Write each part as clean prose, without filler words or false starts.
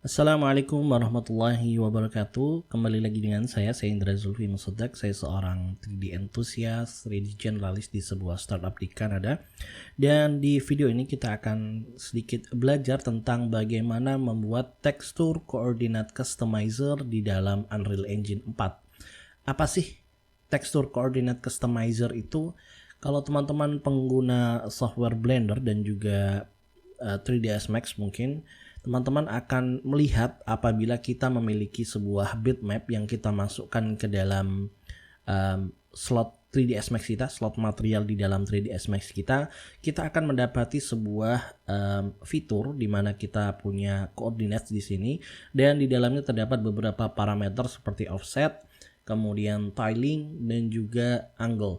Assalamualaikum warahmatullahi wabarakatuh. Kembali lagi dengan saya Indra Zulfi Musaddak. Saya seorang 3D entusias, 3D generalis di sebuah startup di Kanada. Dan di video ini kita akan sedikit belajar tentang bagaimana membuat tekstur koordinat customizer di dalam Unreal Engine 4. Apa sih tekstur koordinat customizer itu? Kalau teman-teman pengguna software Blender dan juga 3ds Max mungkin teman-teman akan melihat apabila kita memiliki sebuah bitmap yang kita masukkan ke dalam slot 3ds Max kita, slot material di dalam 3ds Max kita akan mendapati sebuah fitur di mana kita punya koordinat di sini, dan di dalamnya terdapat beberapa parameter seperti offset, kemudian tiling, dan juga angle,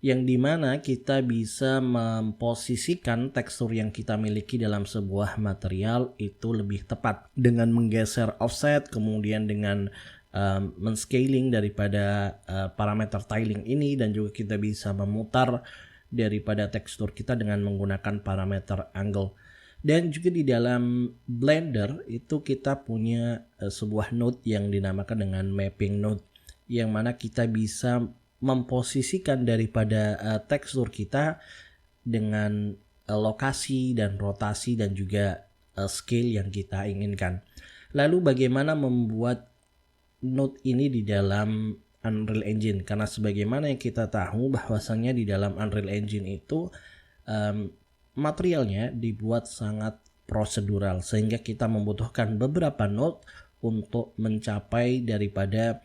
yang dimana kita bisa memposisikan tekstur yang kita miliki dalam sebuah material itu lebih tepat dengan menggeser offset, kemudian dengan menscaling daripada parameter tiling ini, dan juga kita bisa memutar daripada tekstur kita dengan menggunakan parameter angle. Dan juga di dalam Blender itu kita punya sebuah node yang dinamakan dengan mapping node, yang mana kita bisa memposisikan daripada tekstur kita dengan lokasi dan rotasi dan juga scale yang kita inginkan. Lalu bagaimana membuat node ini di dalam Unreal Engine? Karena sebagaimana yang kita tahu bahwasannya di dalam Unreal Engine itu materialnya dibuat sangat prosedural, sehingga kita membutuhkan beberapa node untuk mencapai daripada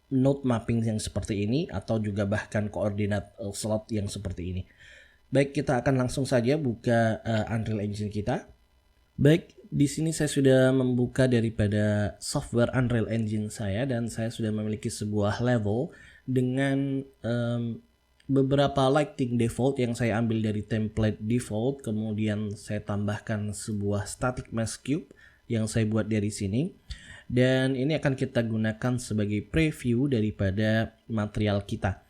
node mapping yang seperti ini, atau juga bahkan koordinat slot yang seperti ini. Baik, kita akan langsung saja buka Unreal Engine kita. Baik, di sini saya sudah membuka daripada software Unreal Engine saya, dan saya sudah memiliki sebuah level dengan beberapa lighting default yang saya ambil dari template default. Kemudian saya tambahkan sebuah static mesh cube yang saya buat dari sini. Dan ini akan kita gunakan sebagai preview daripada material kita.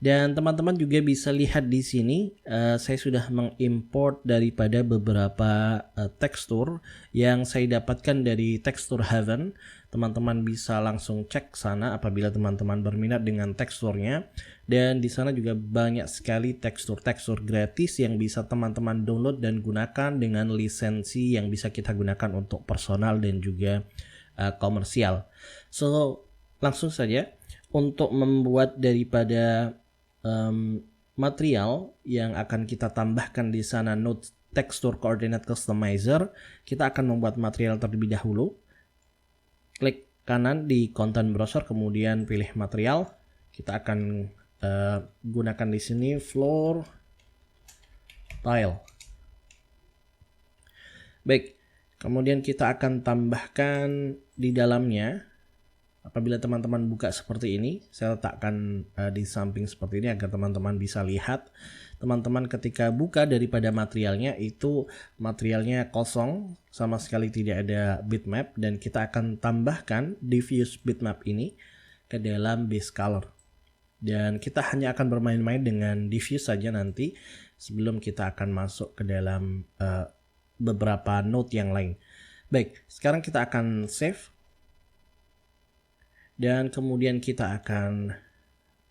Dan teman-teman juga bisa lihat di sini saya sudah mengimport daripada beberapa tekstur yang saya dapatkan dari Texture Heaven. Teman-teman bisa langsung cek sana apabila teman-teman berminat dengan teksturnya. Dan di sana juga banyak sekali tekstur-tekstur gratis yang bisa teman-teman download dan gunakan dengan lisensi yang bisa kita gunakan untuk personal dan juga komersial. So, langsung saja untuk membuat daripada material yang akan kita tambahkan di sana node texture coordinate customizer, kita akan membuat material terlebih dahulu. Klik kanan di content browser, kemudian pilih material. Kita akan gunakan di sini floor tile. Baik. Kemudian kita akan tambahkan di dalamnya, apabila teman-teman buka seperti ini, saya letakkan di samping seperti ini agar teman-teman bisa lihat. Teman-teman ketika buka daripada materialnya, itu materialnya kosong, sama sekali tidak ada bitmap, dan kita akan tambahkan diffuse bitmap ini ke dalam base color. Dan kita hanya akan bermain-main dengan diffuse saja nanti sebelum kita akan masuk ke dalam beberapa node yang lain. Baik, sekarang kita akan save. Dan kemudian kita akan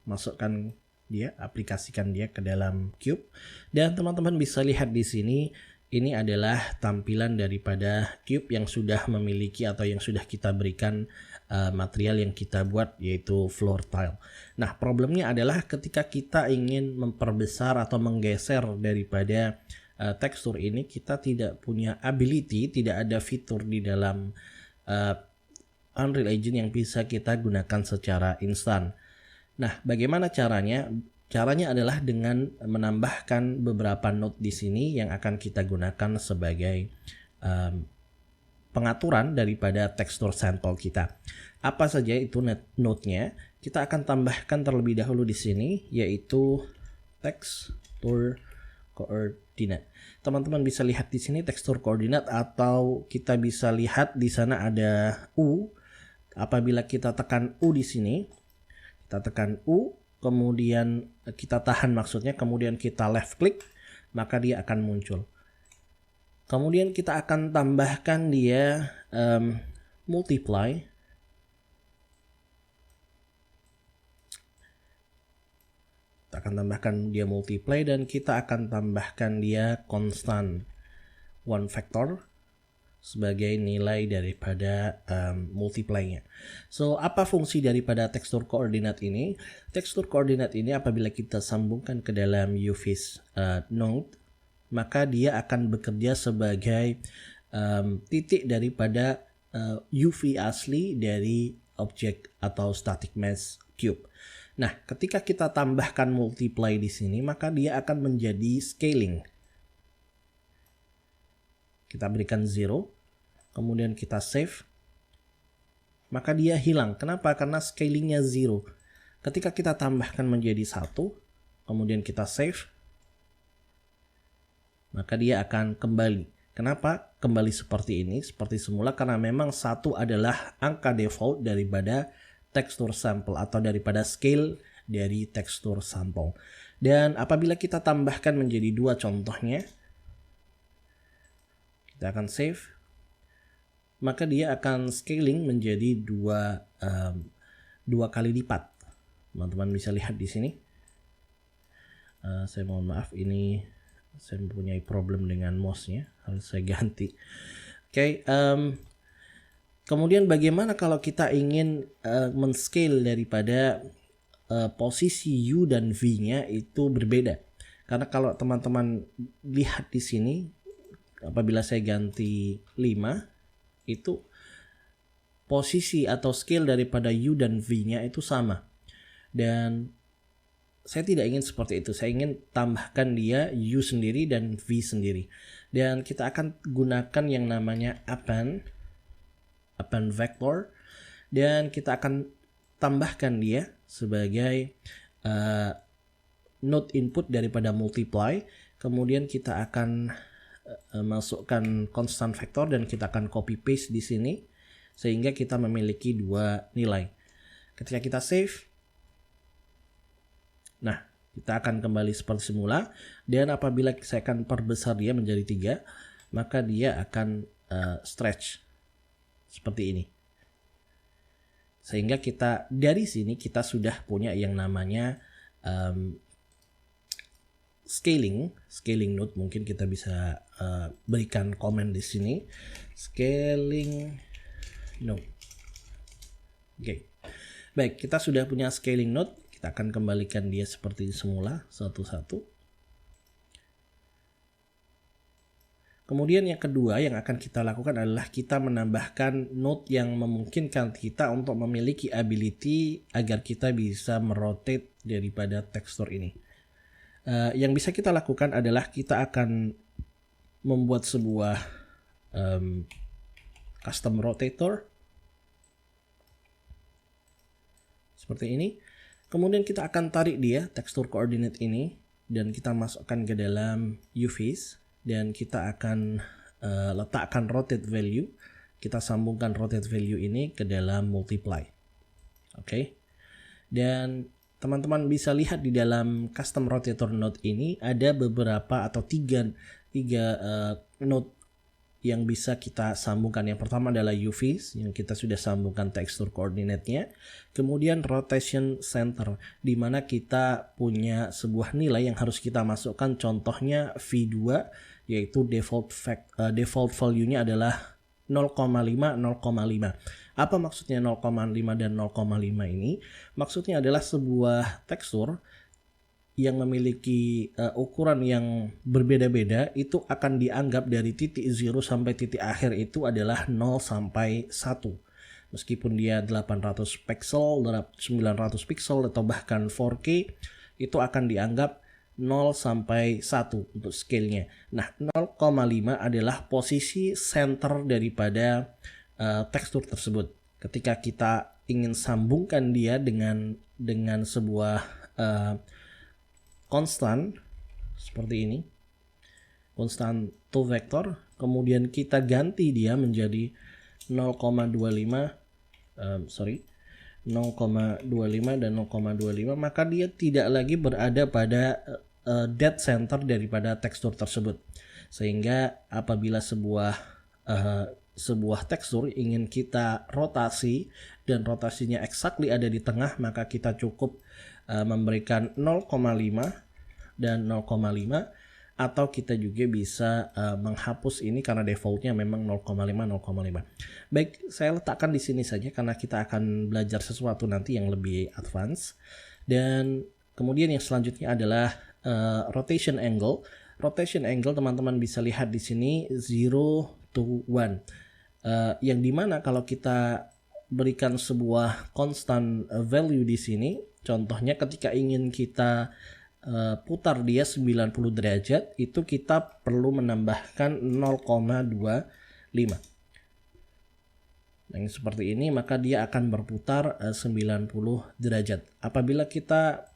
masukkan dia, aplikasikan dia ke dalam cube. Dan teman-teman bisa lihat di sini, ini adalah tampilan daripada cube yang sudah memiliki atau yang sudah kita berikan material yang kita buat, yaitu floor tile. Nah, problemnya adalah ketika kita ingin memperbesar atau menggeser daripada tekstur ini, kita tidak punya ability, tidak ada fitur di dalam Unreal Engine yang bisa kita gunakan secara instan. Nah, bagaimana caranya? Caranya adalah dengan menambahkan beberapa node di sini yang akan kita gunakan sebagai pengaturan daripada tekstur sampel kita. Apa saja itu node-nya? Kita akan tambahkan terlebih dahulu di sini, yaitu tekstur koordinat. Teman-teman bisa lihat di sini tekstur koordinat, atau kita bisa lihat di sana ada U. Apabila kita tekan U di sini, kita tekan U, kemudian kita tahan maksudnya, kemudian kita left click, maka dia akan muncul. Kemudian kita akan tambahkan dia multiply. Kita akan tambahkan dia multiply dan kita akan tambahkan dia constant one factor sebagai nilai daripada multiply-nya. So, apa fungsi daripada tekstur koordinat ini? Tekstur koordinat ini apabila kita sambungkan ke dalam UVis node, maka dia akan bekerja sebagai titik daripada UV asli dari objek atau static mass cube. Nah, ketika kita tambahkan multiply di sini, maka dia akan menjadi scaling. Kita berikan 0, kemudian kita save, maka dia hilang. Kenapa? Karena scalingnya 0. Ketika kita tambahkan menjadi 1, kemudian kita save, maka dia akan kembali. Kenapa kembali seperti ini, seperti semula? Karena memang 1 adalah angka default daripada tekstur sampel atau daripada scale dari tekstur sampel. Dan apabila kita tambahkan menjadi 2 contohnya, kita akan save, maka dia akan scaling menjadi 2 kali lipat. Teman-teman bisa lihat di sini. Saya mohon maaf, ini saya mempunyai problem dengan mouse-nya, harus saya ganti. Oke, kemudian bagaimana kalau kita ingin men-scale daripada posisi U dan V-nya itu berbeda? Karena kalau teman-teman lihat di sini, apabila saya ganti 5, itu posisi atau scale daripada U dan V-nya itu sama. Dan saya tidak ingin seperti itu. Saya ingin tambahkan dia U sendiri dan V sendiri. Dan kita akan gunakan yang namanya append vector. Dan kita akan tambahkan dia sebagai node input daripada multiply. Kemudian kita akan masukkan constant vector dan kita akan copy paste di sini. Sehingga kita memiliki 2 nilai. Ketika kita save, nah, kita akan kembali seperti semula. Dan apabila saya akan perbesar dia menjadi 3, maka dia akan stretch seperti ini. Sehingga kita dari sini kita sudah punya yang namanya scaling node. Mungkin kita bisa berikan komen di sini, scaling node. Oke. Baik, kita sudah punya scaling node. Kita akan kembalikan dia seperti semula satu-satu. Kemudian yang kedua yang akan kita lakukan adalah kita menambahkan node yang memungkinkan kita untuk memiliki ability agar kita bisa merotate daripada tekstur ini. Yang bisa kita lakukan adalah kita akan membuat sebuah custom rotator seperti ini. Kemudian kita akan tarik dia tekstur koordinat ini dan kita masukkan ke dalam UVis dan kita akan letakkan rotate value. Kita sambungkan rotate value ini ke dalam multiply. Oke. Dan teman-teman bisa lihat di dalam custom rotator node ini ada beberapa atau tiga node yang bisa kita sambungkan. Yang pertama adalah UVis yang kita sudah sambungkan tekstur koordinatnya. Kemudian rotation center di mana kita punya sebuah nilai yang harus kita masukkan, contohnya V2 yaitu default value-nya adalah 0,5 0,5. Apa maksudnya 0,5 dan 0,5 ini? Maksudnya adalah sebuah tekstur yang memiliki ukuran yang berbeda-beda itu akan dianggap dari titik 0 sampai titik akhir itu adalah 0 sampai 1. Meskipun dia 800 pixel, 900 pixel atau bahkan 4K, itu akan dianggap 0 sampai 1 untuk scale-nya. Nah, 0,5 adalah posisi center daripada tekstur tersebut. Ketika kita ingin sambungkan dia dengan sebuah konstan seperti ini, konstan to vector, kemudian kita ganti dia menjadi 0,25 dan 0,25, maka dia tidak lagi berada pada dead center daripada tekstur tersebut. Sehingga apabila sebuah tekstur ingin kita rotasi dan rotasinya exactly ada di tengah, maka kita cukup memberikan 0,5 dan 0,5, atau kita juga bisa menghapus ini karena defaultnya memang 0,5. Baik, saya letakkan di sini saja karena kita akan belajar sesuatu nanti yang lebih advance. Dan kemudian yang selanjutnya adalah rotation angle. Rotation angle teman-teman bisa lihat di sini 0 to 1. Yang dimana kalau kita berikan sebuah constant value di sini, contohnya ketika ingin kita putar dia 90 derajat, itu kita perlu menambahkan 0,25. Nah, yang seperti ini, maka dia akan berputar 90 derajat. Apabila kita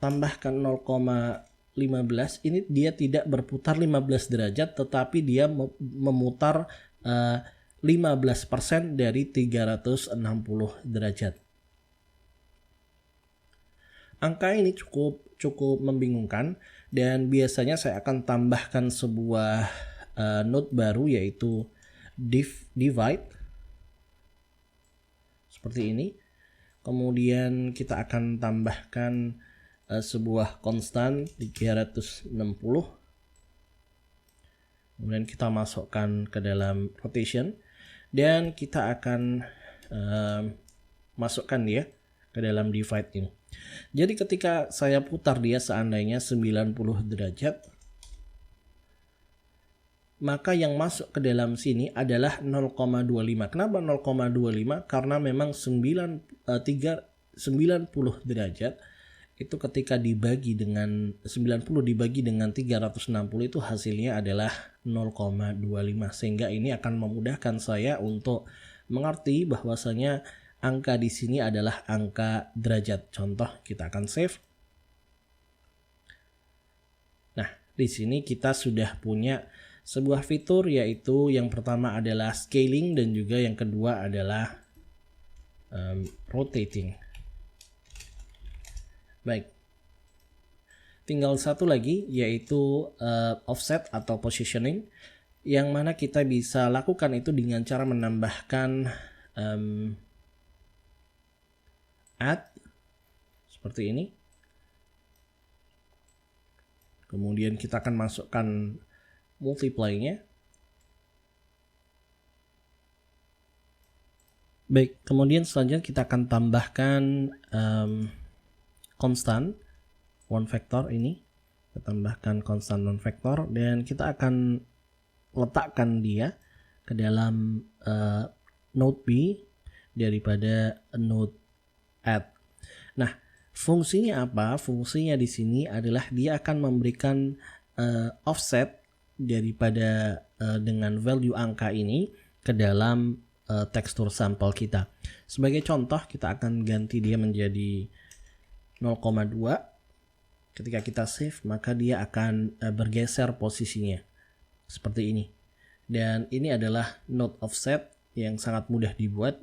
tambahkan 0,15, ini dia tidak berputar 15 derajat, tetapi dia memutar 15% dari 360 derajat. Angka ini cukup membingungkan, dan biasanya saya akan tambahkan sebuah node baru, yaitu divide seperti ini. Kemudian kita akan tambahkan sebuah konstan 360. Kemudian kita masukkan ke dalam rotation, dan kita akan masukkan dia ke dalam divide ini. Jadi ketika saya putar dia seandainya 90 derajat, maka yang masuk ke dalam sini adalah 0,25. Kenapa 0,25? Karena memang 90 derajat itu ketika dibagi dengan 90 dibagi dengan 360 itu hasilnya adalah 0,25. Sehingga ini akan memudahkan saya untuk mengerti bahwasanya angka di sini adalah angka derajat. Contoh, kita akan save. Nah, di sini kita sudah punya sebuah fitur, yaitu yang pertama adalah scaling dan juga yang kedua adalah rotating. Baik. Tinggal satu lagi, yaitu offset atau positioning, yang mana kita bisa lakukan itu dengan cara menambahkan add seperti ini. Kemudian kita akan masukkan multiply-nya. Baik, kemudian selanjutnya kita akan tambahkan konstan one vector ini. Kita tambahkan konstan one vector, dan kita akan letakkan dia ke dalam node B daripada node add. Nah, fungsinya apa? Fungsinya di sini adalah dia akan memberikan offset daripada dengan value angka ini ke dalam tekstur sampel kita. Sebagai contoh, kita akan ganti dia menjadi 0,2. Ketika kita save, maka dia akan bergeser posisinya seperti ini. Dan ini adalah node offset yang sangat mudah dibuat.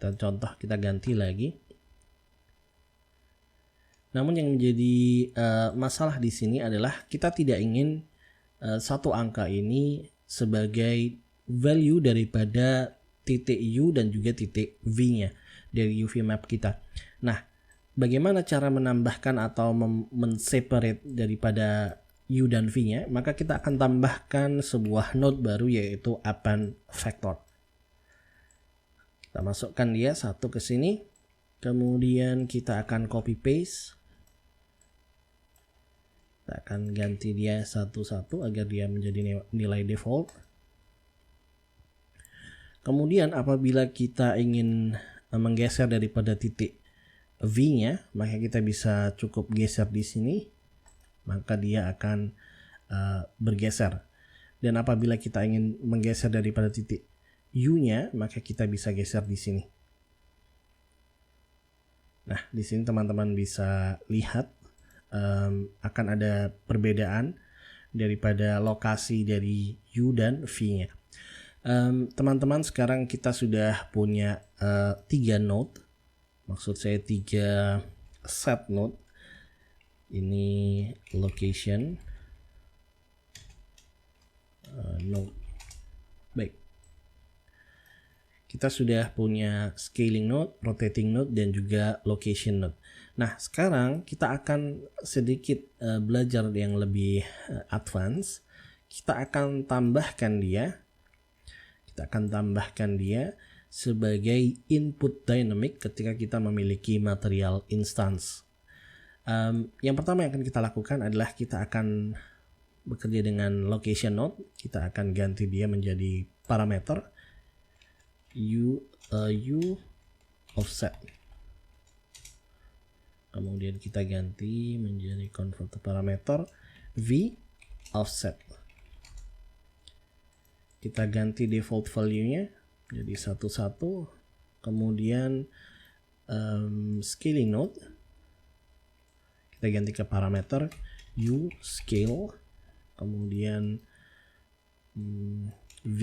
Kita ganti lagi. Namun yang menjadi masalah di sini adalah kita tidak ingin satu angka ini sebagai value daripada titik U dan juga titik V-nya dari UV map kita. Nah, bagaimana cara menambahkan atau men-separate daripada U dan V-nya? Maka kita akan tambahkan sebuah node baru, yaitu append vector. Kita masukkan dia satu ke sini. Kemudian kita akan copy paste. Kita akan ganti dia satu-satu agar dia menjadi nilai default. Kemudian apabila kita ingin menggeser daripada titik V-nya, maka kita bisa cukup geser di sini, maka dia akan bergeser. Dan apabila kita ingin menggeser daripada titik U-nya, maka kita bisa geser di sini. Nah, di sini teman-teman bisa lihat akan ada perbedaan daripada lokasi dari U dan V-nya. Teman-teman, sekarang kita sudah punya 3 node, maksud saya 3 set node. Ini location, node. Baik, kita sudah punya scaling node, rotating node, dan juga location node. Nah, sekarang kita akan sedikit belajar yang lebih advance. Kita akan tambahkan dia sebagai input dynamic ketika kita memiliki material instance. Yang pertama yang akan kita lakukan adalah kita akan bekerja dengan location node. Kita akan ganti dia menjadi parameter u offset. Kemudian kita ganti menjadi convert to parameter v offset. Kita ganti default value-nya jadi 11. Kemudian scaling node kita ganti ke parameter u scale. Kemudian v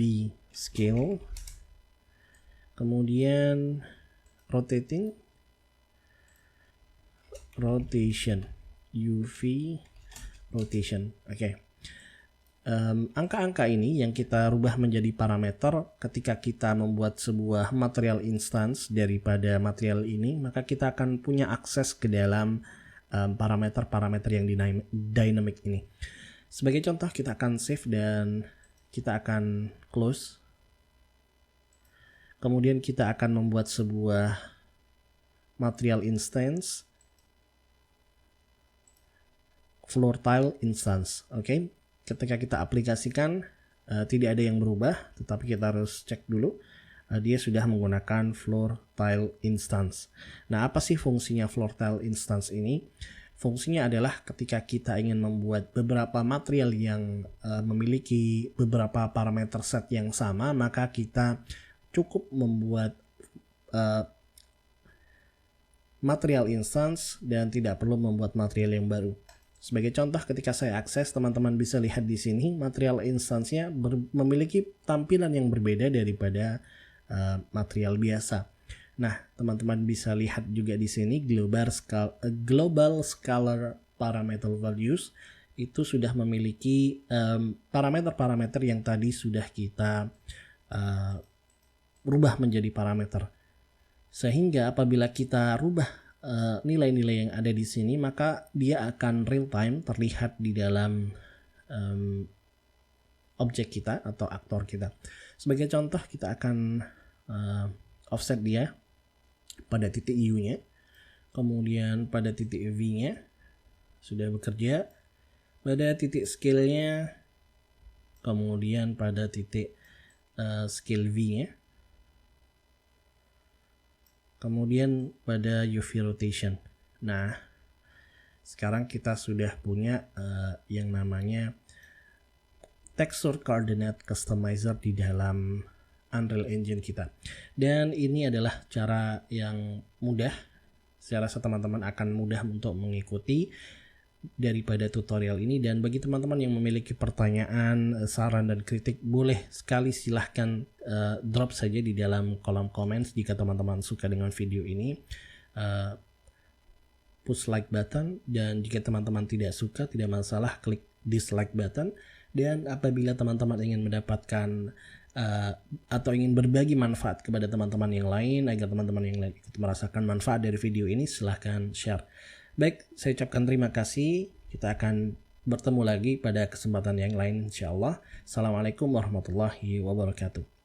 scale. Kemudian rotation uv rotation. Oke. Angka-angka ini yang kita rubah menjadi parameter ketika kita membuat sebuah material instance daripada material ini, maka kita akan punya akses ke dalam parameter-parameter yang dynamic ini. Sebagai contoh, kita akan save dan kita akan close. Kemudian kita akan membuat sebuah material instance, floor tile instance. Oke. Ketika kita aplikasikan tidak ada yang berubah, tetapi kita harus cek dulu dia sudah menggunakan floor tile instance. Nah, apa sih fungsinya floor tile instance ini? Fungsinya adalah ketika kita ingin membuat beberapa material yang memiliki beberapa parameter set yang sama, maka kita cukup membuat material instance dan tidak perlu membuat material yang baru. Sebagai contoh, ketika saya akses, teman-teman bisa lihat di sini material instance-nya memiliki tampilan yang berbeda daripada material biasa. Nah, teman-teman bisa lihat juga di sini global scalar parameter values itu sudah memiliki parameter-parameter yang tadi sudah kita rubah menjadi parameter. Sehingga apabila kita rubah nilai-nilai yang ada di sini, maka dia akan real time terlihat di dalam objek kita atau aktor kita. Sebagai contoh, kita akan offset dia pada titik U-nya, kemudian pada titik V-nya sudah bekerja, pada titik scale-nya, kemudian pada titik scale V-nya, kemudian pada UV rotation. Nah, sekarang kita sudah punya yang namanya texture coordinate customizer di dalam Unreal Engine kita. Dan ini adalah cara yang mudah. Saya rasa teman-teman akan mudah untuk mengikuti daripada tutorial ini. Dan bagi teman-teman yang memiliki pertanyaan, saran dan kritik, boleh sekali silahkan drop saja di dalam kolom comments. Jika teman-teman suka dengan video ini, push like button, dan jika teman-teman tidak suka, tidak masalah, klik dislike button. Dan apabila teman-teman ingin mendapatkan atau ingin berbagi manfaat kepada teman-teman yang lain agar teman-teman yang lain ikut merasakan manfaat dari video ini, silahkan share. Baik, saya ucapkan terima kasih. Kita akan bertemu lagi pada kesempatan yang lain, insya Allah. Assalamualaikum warahmatullahi wabarakatuh.